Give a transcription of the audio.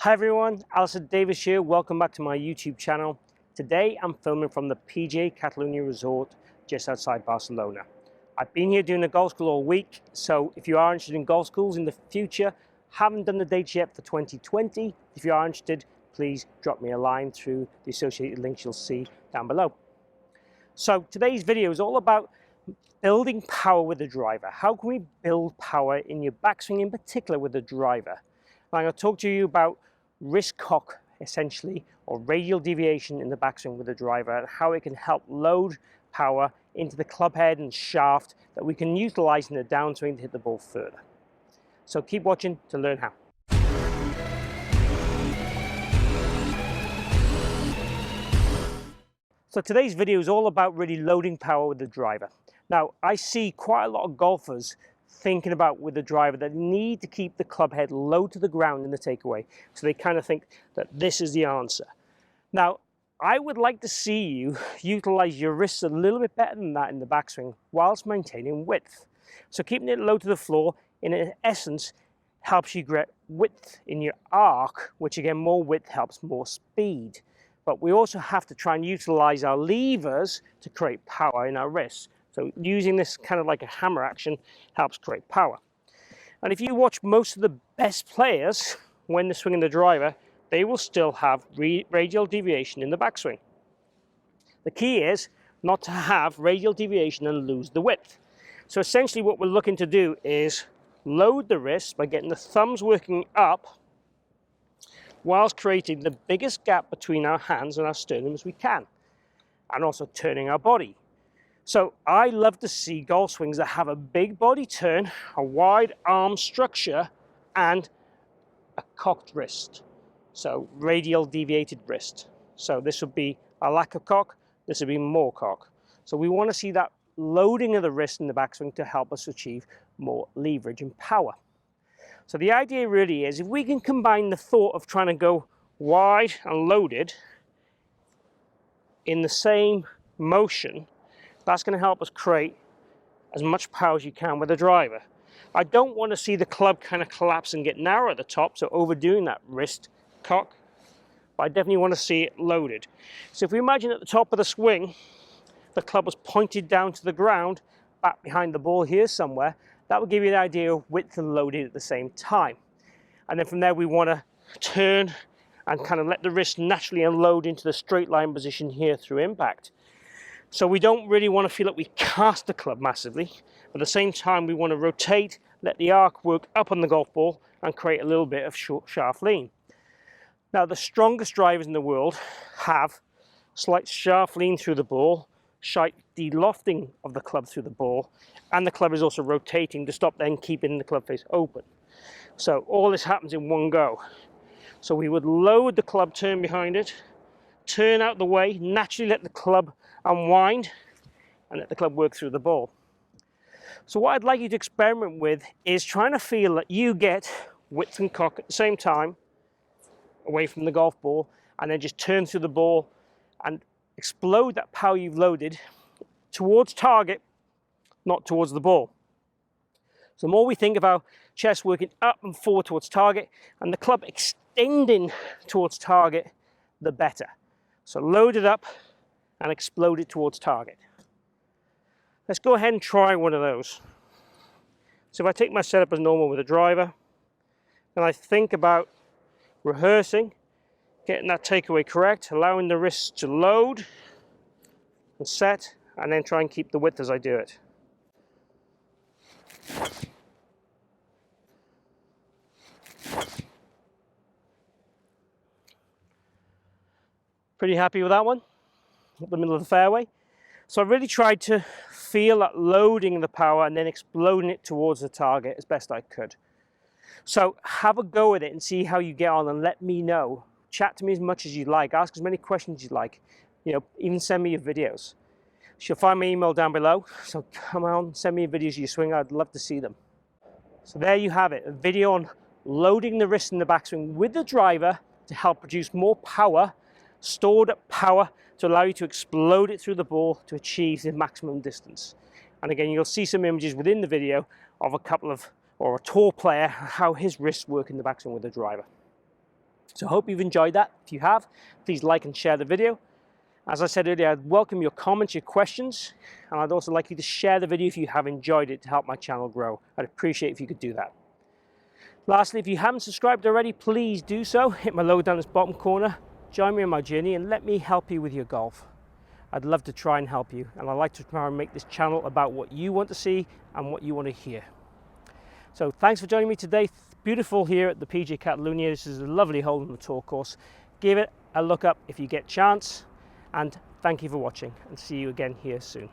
Hi everyone, Alistair Davies here. Welcome back to my YouTube channel. Today I'm filming from the PGA Catalunya Resort just outside Barcelona. I've been here doing a golf school all week, so if you are interested in golf schools in the future, haven't done the dates yet for 2020, if you are interested, please drop me a line through the associated links you'll see down below. So today's video is all about building power with the driver. How can we build power in your backswing, in particular with the driver? I'm going to talk to you about wrist cock, essentially, or radial deviation in the backswing with the driver, and how it can help load power into the club head and shaft that we can utilize in the downswing to hit the ball further. So keep watching to learn how. So today's video is all about really loading power with the driver. Now, I see quite a lot of golfers thinking about with the driver that need to keep the club head low to the ground in the takeaway. So they kind of think that this is the answer. Now, I would like to see you utilize your wrists a little bit better than that in the backswing whilst maintaining width. So keeping it low to the floor, in essence, helps you get width in your arc, which again, more width helps more speed. But we also have to try and utilize our levers to create power in our wrists. So using this kind of like a hammer action helps create power. And if you watch most of the best players when they're swinging the driver, they will still have radial deviation in the backswing. The key is not to have radial deviation and lose the width. So essentially what we're looking to do is load the wrists by getting the thumbs working up whilst creating the biggest gap between our hands and our sternum as we can, and also turning our body. So I love to see golf swings that have a big body turn, a wide arm structure, and a cocked wrist. So radial deviated wrist. So this would be a lack of cock, this would be more cock. So we want to see that loading of the wrist in the backswing to help us achieve more leverage and power. So the idea really is if we can combine the thought of trying to go wide and loaded in the same motion, that's going to help us create as much power as you can with the driver. I don't want to see the club kind of collapse and get narrow at the top, so overdoing that wrist cock, but I definitely want to see it loaded. So if we imagine at the top of the swing, the club was pointed down to the ground, back behind the ball here somewhere, that will give you an idea of width and loaded at the same time. And then from there we want to turn and kind of let the wrist naturally unload into the straight line position here through impact. So we don't really want to feel like we cast the club massively, but at the same time we want to rotate, let the arc work up on the golf ball and create a little bit of short shaft lean. Now the strongest drivers in the world have slight shaft lean through the ball, slight de-lofting of the club through the ball, and the club is also rotating to stop then keeping the club face open. So all this happens in one go. So we would load the club turn behind it, turn out the way, naturally let the club unwind, and let the club work through the ball. So what I'd like you to experiment with is trying to feel that you get width and cock at the same time, away from the golf ball, and then just turn through the ball and explode that power you've loaded towards target, not towards the ball. So the more we think of our chest working up and forward towards target and the club extending towards target, the better. So load it up and explode it towards target. Let's go ahead and try one of those. So if I take my setup as normal with a driver, and I think about rehearsing, getting that takeaway correct, allowing the wrists to load and set, and then try and keep the width as I do it. Pretty happy with that one, up the middle of the fairway. So I really tried to feel that loading the power and then exploding it towards the target as best I could. So have a go at it and see how you get on and let me know. Chat to me as much as you'd like, ask as many questions you'd like, even send me your videos. You'll find my email down below, so come on, send me your videos of your swing, I'd love to see them. So there you have it, a video on loading the wrist in the backswing with the driver to help produce more power, stored up power to allow you to explode it through the ball to achieve the maximum distance. And again, you'll see some images within the video of a tour player, how his wrists work in the backswing with the driver. So I hope you've enjoyed that. If you have, please like and share the video. As I said earlier, I'd welcome your comments, your questions, and I'd also like you to share the video if you have enjoyed it to help my channel grow. I'd appreciate if you could do that. Lastly, if you haven't subscribed already, please do so. Hit my logo down this bottom corner, join me on my journey, and let me help you with your golf. I'd love to try and help you, and I'd like to try and make this channel about what you want to see and what you want to hear. So thanks for joining me today. Beautiful here at the PGA Catalunya. This is a lovely hole in the tour course. Give it a look up if you get a chance, and thank you for watching, and see you again here soon.